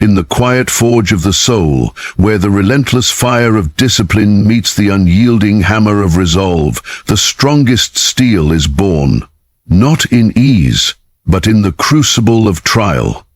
In the quiet forge of the soul, where the relentless fire of discipline meets the unyielding hammer of resolve, the strongest steel is born, not in ease, but in the crucible of trial.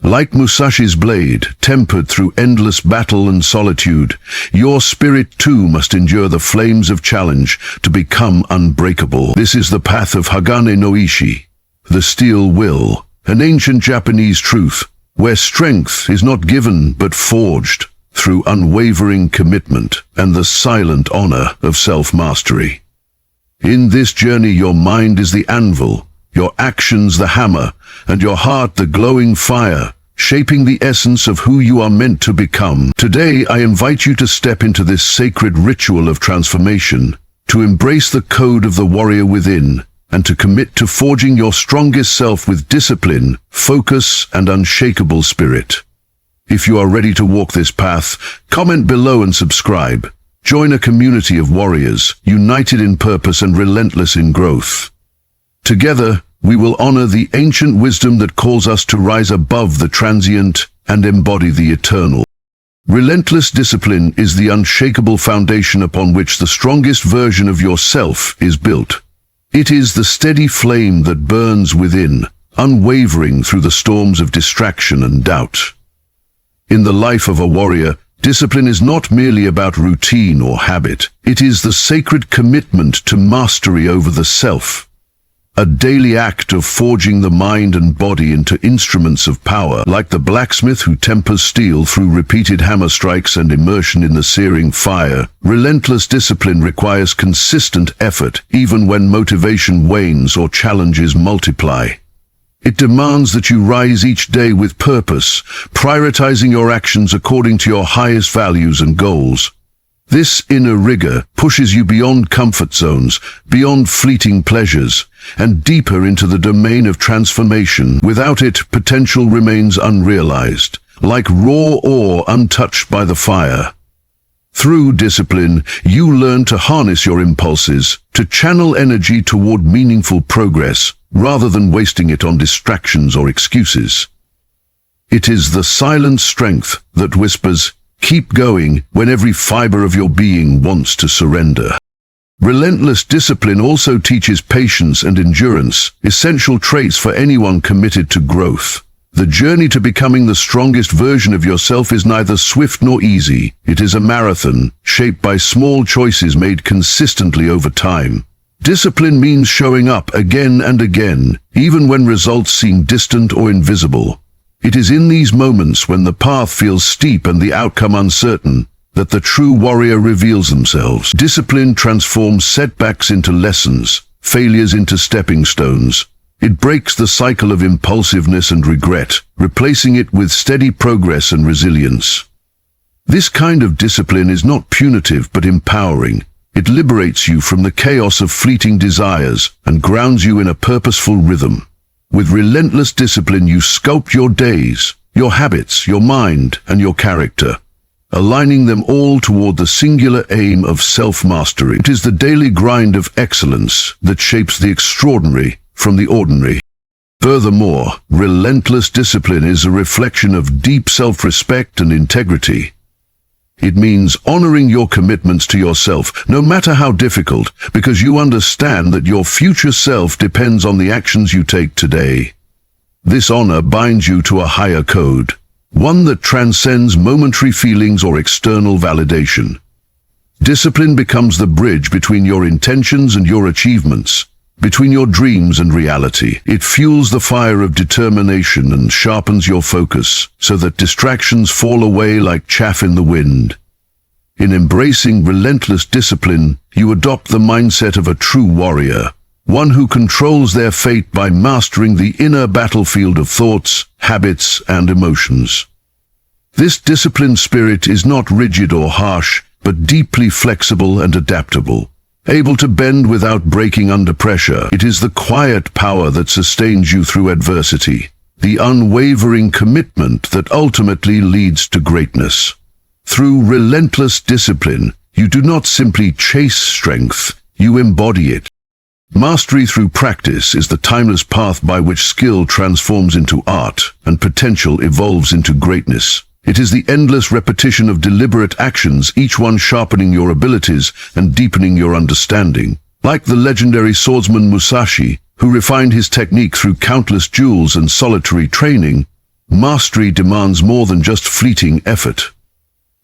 Like Musashi's blade, tempered through endless battle and solitude, your spirit too must endure the flames of challenge to become unbreakable. This is the path of Hagane no Ishi, the steel will, an ancient Japanese truth, where strength is not given but forged through unwavering commitment and the silent honor of self-mastery. In this journey, your mind is the anvil, your actions the hammer, and your heart the glowing fire, shaping the essence of who you are meant to become. Today, I invite you to step into this sacred ritual of transformation, to embrace the code of the warrior within, and to commit to forging your strongest self with discipline, focus, and unshakable spirit. If you are ready to walk this path, comment below and subscribe. Join a community of warriors, united in purpose and relentless in growth. Together, we will honor the ancient wisdom that calls us to rise above the transient and embody the eternal. Relentless discipline is the unshakable foundation upon which the strongest version of yourself is built. It is the steady flame that burns within, unwavering through the storms of distraction and doubt. In the life of a warrior, discipline is not merely about routine or habit. It is the sacred commitment to mastery over the self. A daily act of forging the mind and body into instruments of power, like the blacksmith who tempers steel through repeated hammer strikes and immersion in the searing fire. Relentless discipline requires consistent effort, even when motivation wanes or challenges multiply. It demands that you rise each day with purpose, prioritizing your actions according to your highest values and goals. This inner rigor pushes you beyond comfort zones, beyond fleeting pleasures, and deeper into the domain of transformation. Without it, potential remains unrealized, like raw ore untouched by the fire. Through discipline, you learn to harness your impulses, to channel energy toward meaningful progress, rather than wasting it on distractions or excuses. It is the silent strength that whispers, "Keep going," when every fiber of your being wants to surrender. Relentless discipline also teaches patience and endurance, essential traits for anyone committed to growth. The journey to becoming the strongest version of yourself is neither swift nor easy. It is a marathon, shaped by small choices made consistently over time. Discipline means showing up again and again, even when results seem distant or invisible. It is in these moments, when the path feels steep and the outcome uncertain, that the true warrior reveals themselves. Discipline transforms setbacks into lessons, failures into stepping stones. It breaks the cycle of impulsiveness and regret, replacing it with steady progress and resilience. This kind of discipline is not punitive but empowering. It liberates you from the chaos of fleeting desires and grounds you in a purposeful rhythm. With relentless discipline, you sculpt your days, your habits, your mind, and your character, aligning them all toward the singular aim of self-mastery. It is the daily grind of excellence that shapes the extraordinary from the ordinary. Furthermore, relentless discipline is a reflection of deep self-respect and integrity. It means honoring your commitments to yourself, no matter how difficult, because you understand that your future self depends on the actions you take today. This honor binds you to a higher code, one that transcends momentary feelings or external validation. Discipline becomes the bridge between your intentions and your achievements, between your dreams and reality. It fuels the fire of determination and sharpens your focus, so that distractions fall away like chaff in the wind. In embracing relentless discipline, you adopt the mindset of a true warrior, one who controls their fate by mastering the inner battlefield of thoughts, habits, and emotions. This disciplined spirit is not rigid or harsh, but deeply flexible and adaptable, able to bend without breaking under pressure. It is the quiet power that sustains you through adversity, the unwavering commitment that ultimately leads to greatness. Through relentless discipline, you do not simply chase strength, you embody it. Mastery through practice is the timeless path by which skill transforms into art and potential evolves into greatness. It is the endless repetition of deliberate actions, each one sharpening your abilities and deepening your understanding. Like the legendary swordsman Musashi, who refined his technique through countless duels and solitary training, mastery demands more than just fleeting effort.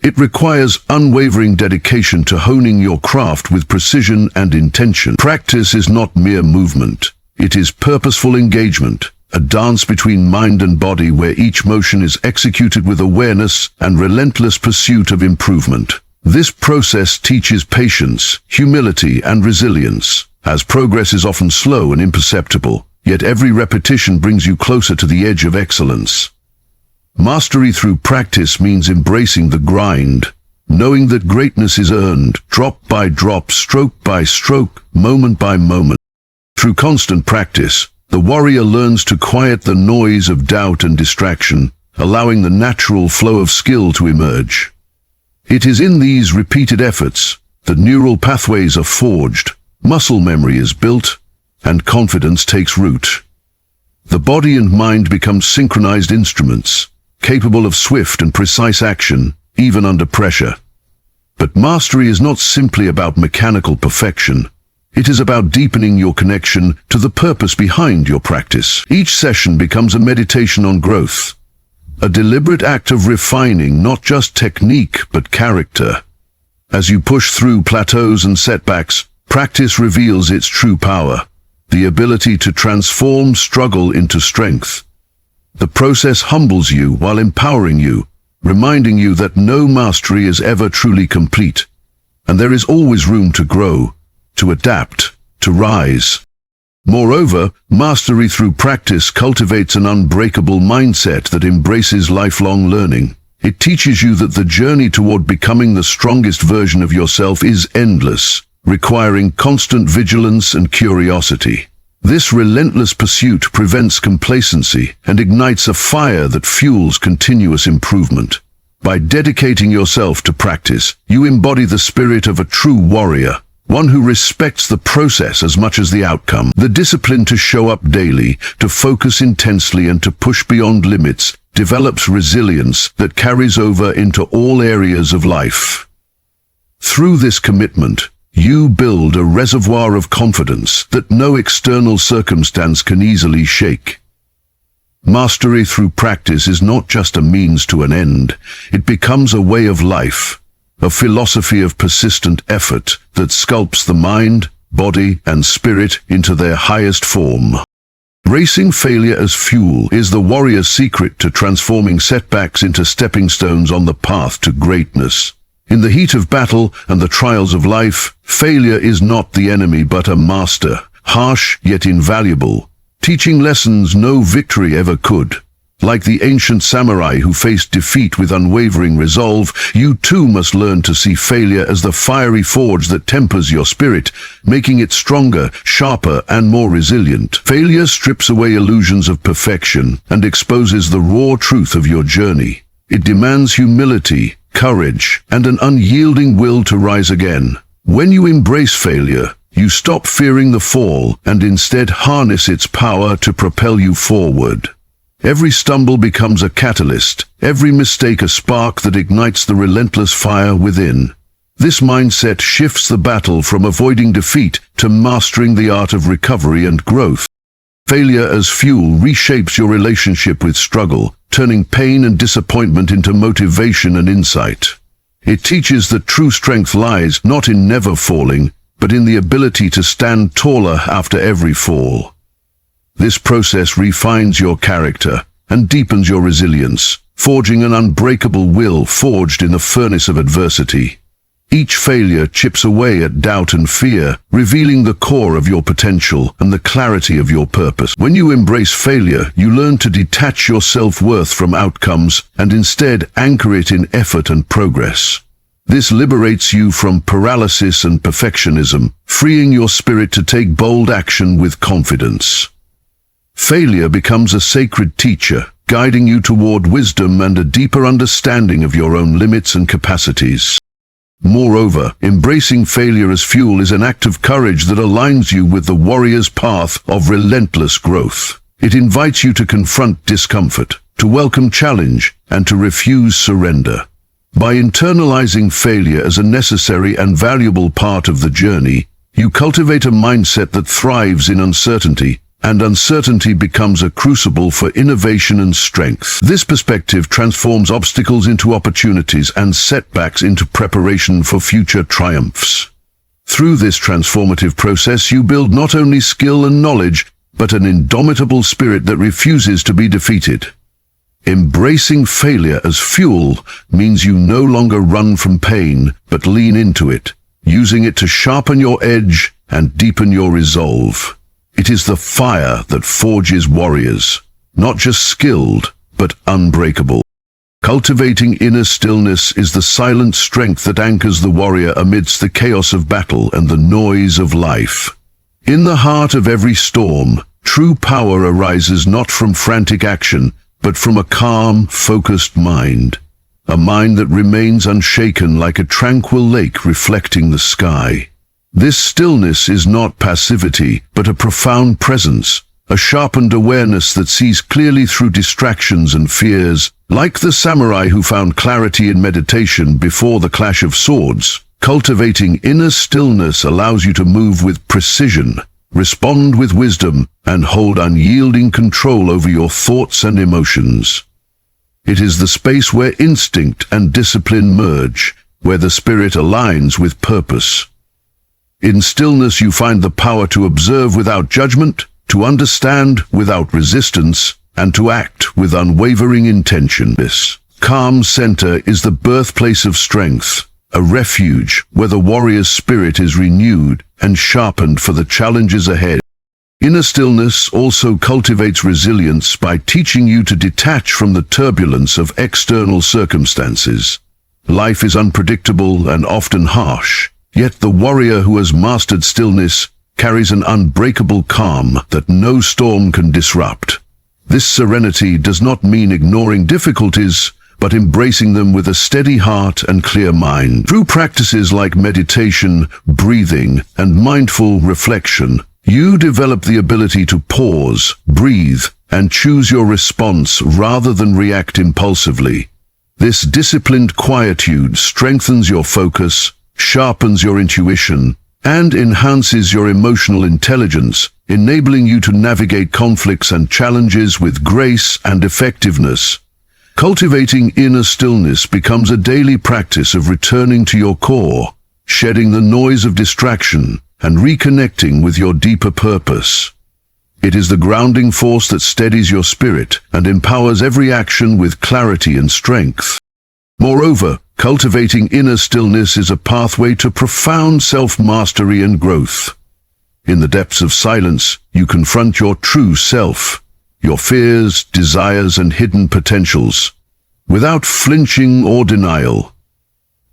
It requires unwavering dedication to honing your craft with precision and intention. Practice is not mere movement. It is purposeful engagement, a dance between mind and body where each motion is executed with awareness and relentless pursuit of improvement. This process teaches patience, humility, and resilience, as progress is often slow and imperceptible, yet every repetition brings you closer to the edge of excellence. Mastery through practice means embracing the grind, knowing that greatness is earned, drop by drop, stroke by stroke, moment by moment. Through constant practice, the warrior learns to quiet the noise of doubt and distraction, allowing the natural flow of skill to emerge. It is in these repeated efforts that neural pathways are forged, muscle memory is built, and confidence takes root. The body and mind become synchronized instruments, capable of swift and precise action, even under pressure. But mastery is not simply about mechanical perfection. It is about deepening your connection to the purpose behind your practice. Each session becomes a meditation on growth, a deliberate act of refining not just technique but character. As you push through plateaus and setbacks, practice reveals its true power, the ability to transform struggle into strength. The process humbles you while empowering you, reminding you that no mastery is ever truly complete, and there is always room to grow, to adapt, to rise. Moreover, mastery through practice cultivates an unbreakable mindset that embraces lifelong learning. It teaches you that the journey toward becoming the strongest version of yourself is endless, requiring constant vigilance and curiosity. This relentless pursuit prevents complacency and ignites a fire that fuels continuous improvement. By dedicating yourself to practice, you embody the spirit of a true warrior, one who respects the process as much as the outcome. The discipline to show up daily, to focus intensely, and to push beyond limits develops resilience that carries over into all areas of life. Through this commitment, you build a reservoir of confidence that no external circumstance can easily shake. Mastery through practice is not just a means to an end. It becomes a way of life, a philosophy of persistent effort that sculpts the mind, body, and spirit into their highest form. Embracing failure as fuel is the warrior's secret to transforming setbacks into stepping stones on the path to greatness. In the heat of battle and the trials of life, failure is not the enemy but a master, harsh yet invaluable, teaching lessons no victory ever could. Like the ancient samurai who faced defeat with unwavering resolve, you too must learn to see failure as the fiery forge that tempers your spirit, making it stronger, sharper, and more resilient. Failure strips away illusions of perfection and exposes the raw truth of your journey. It demands humility, courage, and an unyielding will to rise again. When you embrace failure, you stop fearing the fall and instead harness its power to propel you forward. Every stumble becomes a catalyst, every mistake a spark that ignites the relentless fire within. This mindset shifts the battle from avoiding defeat to mastering the art of recovery and growth. Failure as fuel reshapes your relationship with struggle, turning pain and disappointment into motivation and insight. It teaches that true strength lies not in never falling, but in the ability to stand taller after every fall. This process refines your character and deepens your resilience, forging an unbreakable will forged in the furnace of adversity. Each failure chips away at doubt and fear, revealing the core of your potential and the clarity of your purpose. When you embrace failure, you learn to detach your self-worth from outcomes and instead anchor it in effort and progress. This liberates you from paralysis and perfectionism, freeing your spirit to take bold action with confidence. Failure becomes a sacred teacher, guiding you toward wisdom and a deeper understanding of your own limits and capacities. Moreover, embracing failure as fuel is an act of courage that aligns you with the warrior's path of relentless growth. It invites you to confront discomfort, to welcome challenge, and to refuse surrender. By internalizing failure as a necessary and valuable part of the journey, you cultivate a mindset that thrives in uncertainty, and uncertainty becomes a crucible for innovation and strength. This perspective transforms obstacles into opportunities and setbacks into preparation for future triumphs. Through this transformative process, you build not only skill and knowledge, but an indomitable spirit that refuses to be defeated. Embracing failure as fuel means you no longer run from pain, but lean into it, using it to sharpen your edge and deepen your resolve. It is the fire that forges warriors, not just skilled, but unbreakable. Cultivating inner stillness is the silent strength that anchors the warrior amidst the chaos of battle and the noise of life. In the heart of every storm, true power arises not from frantic action, but from a calm, focused mind. A mind that remains unshaken like a tranquil lake reflecting the sky. This stillness is not passivity, but a profound presence, a sharpened awareness that sees clearly through distractions and fears. Like the samurai who found clarity in meditation before the clash of swords, cultivating inner stillness allows you to move with precision, respond with wisdom, and hold unyielding control over your thoughts and emotions. It is the space where instinct and discipline merge, where the spirit aligns with purpose. In stillness you find the power to observe without judgment, to understand without resistance, and to act with unwavering intention. This calm center is the birthplace of strength, a refuge where the warrior's spirit is renewed and sharpened for the challenges ahead. Inner stillness also cultivates resilience by teaching you to detach from the turbulence of external circumstances. Life is unpredictable and often harsh, yet the warrior who has mastered stillness carries an unbreakable calm that no storm can disrupt. This serenity does not mean ignoring difficulties, but embracing them with a steady heart and clear mind. Through practices like meditation, breathing, and mindful reflection, you develop the ability to pause, breathe, and choose your response rather than react impulsively. This disciplined quietude strengthens your focus, sharpens your intuition, and enhances your emotional intelligence, enabling you to navigate conflicts and challenges with grace and effectiveness. Cultivating inner stillness becomes a daily practice of returning to your core, shedding the noise of distraction, and reconnecting with your deeper purpose. It is the grounding force that steadies your spirit and empowers every action with clarity and strength. Moreover, cultivating inner stillness is a pathway to profound self-mastery and growth. In the depths of silence, you confront your true self, your fears, desires, and hidden potentials, without flinching or denial.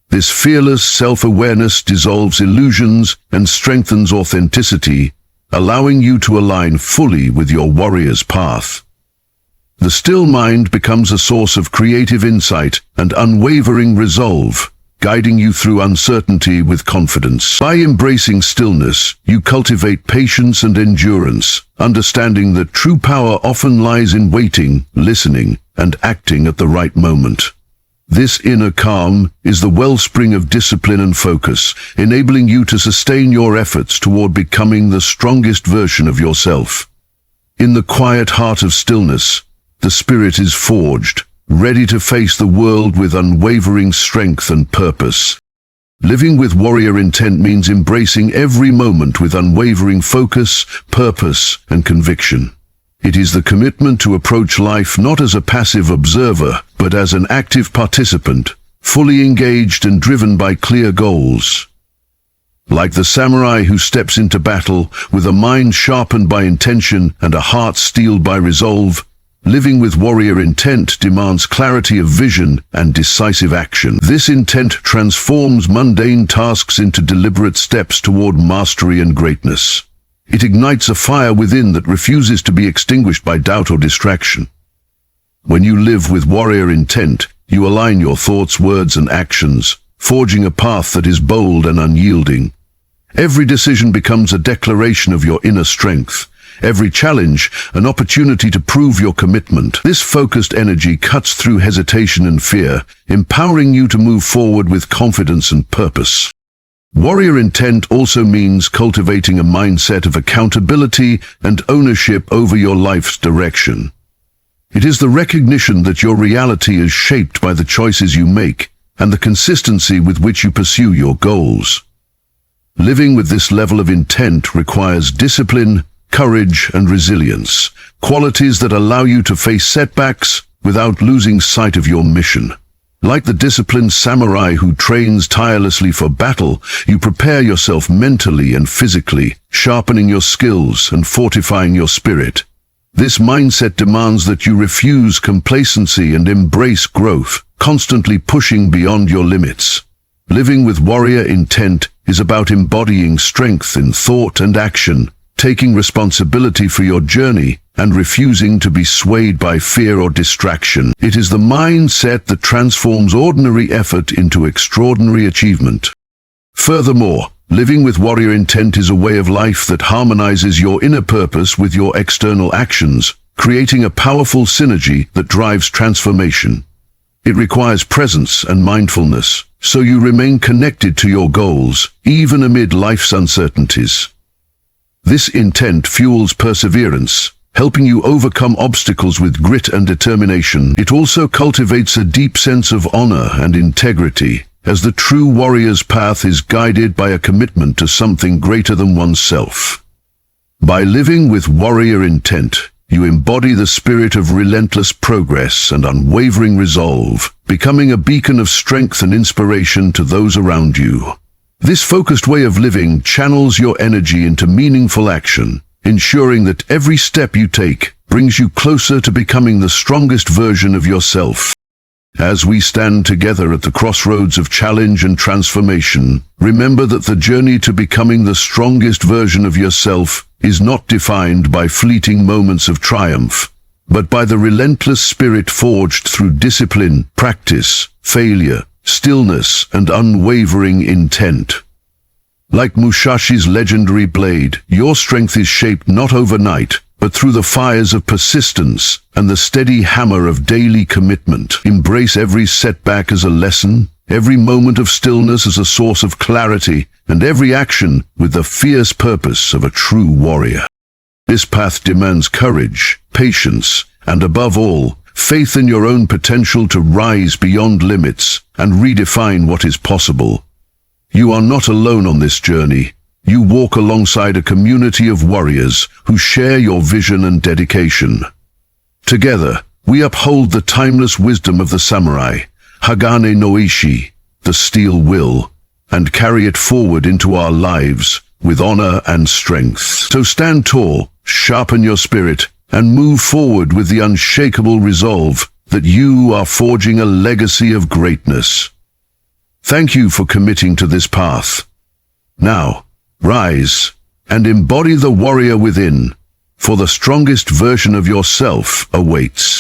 This fearless self-awareness dissolves illusions and strengthens authenticity, allowing you to align fully with your warrior's path. The still mind becomes a source of creative insight and unwavering resolve, guiding you through uncertainty with confidence. By embracing stillness, you cultivate patience and endurance, understanding that true power often lies in waiting, listening, and acting at the right moment. This inner calm is the wellspring of discipline and focus, enabling you to sustain your efforts toward becoming the strongest version of yourself. In the quiet heart of stillness, the spirit is forged, ready to face the world with unwavering strength and purpose. Living with warrior intent means embracing every moment with unwavering focus, purpose, and conviction. It is the commitment to approach life not as a passive observer, but as an active participant, fully engaged and driven by clear goals. Like the samurai who steps into battle with a mind sharpened by intention and a heart steeled by resolve, living with warrior intent demands clarity of vision and decisive action. This intent transforms mundane tasks into deliberate steps toward mastery and greatness. It ignites a fire within that refuses to be extinguished by doubt or distraction. When you live with warrior intent, you align your thoughts, words, and actions forging a path that is bold and unyielding. Every decision becomes a declaration of your inner strength. Every challenge, an opportunity to prove your commitment. This focused energy cuts through hesitation and fear, empowering you to move forward with confidence and purpose. Warrior intent also means cultivating a mindset of accountability and ownership over your life's direction. It is the recognition that your reality is shaped by the choices you make and the consistency with which you pursue your goals. Living with this level of intent requires discipline, courage, and resilience, qualities that allow you to face setbacks without losing sight of your mission. Like the disciplined samurai who trains tirelessly for battle, you prepare yourself mentally and physically, sharpening your skills and fortifying your spirit. This mindset demands that you refuse complacency and embrace growth, constantly pushing beyond your limits. Living with warrior intent is about embodying strength in thought and action, taking responsibility for your journey, and refusing to be swayed by fear or distraction. It is the mindset that transforms ordinary effort into extraordinary achievement. Furthermore, living with warrior intent is a way of life that harmonizes your inner purpose with your external actions, creating a powerful synergy that drives transformation. It requires presence and mindfulness, so you remain connected to your goals, even amid life's uncertainties. This intent fuels perseverance, helping you overcome obstacles with grit and determination. It also cultivates a deep sense of honor and integrity, as the true warrior's path is guided by a commitment to something greater than oneself. By living with warrior intent, you embody the spirit of relentless progress and unwavering resolve, becoming a beacon of strength and inspiration to those around you. This focused way of living channels your energy into meaningful action, ensuring that every step you take brings you closer to becoming the strongest version of yourself. As we stand together at the crossroads of challenge and transformation, remember that the journey to becoming the strongest version of yourself is not defined by fleeting moments of triumph, but by the relentless spirit forged through discipline, practice, failure, stillness, and unwavering intent. Like Musashi's legendary blade, your strength is shaped not overnight, but through the fires of persistence and the steady hammer of daily commitment. Embrace every setback as a lesson, every moment of stillness as a source of clarity, and every action with the fierce purpose of a true warrior. This path demands courage, patience, and above all, faith in your own potential to rise beyond limits and redefine what is possible. You are not alone on this journey. You walk alongside a community of warriors who share your vision and dedication. Together, we uphold the timeless wisdom of the samurai, Hagane no Ishi, the steel will, and carry it forward into our lives with honor and strength. So stand tall, sharpen your spirit, and move forward with the unshakable resolve that you are forging a legacy of greatness. Thank you for committing to this path. Now, rise and embody the warrior within, for the strongest version of yourself awaits.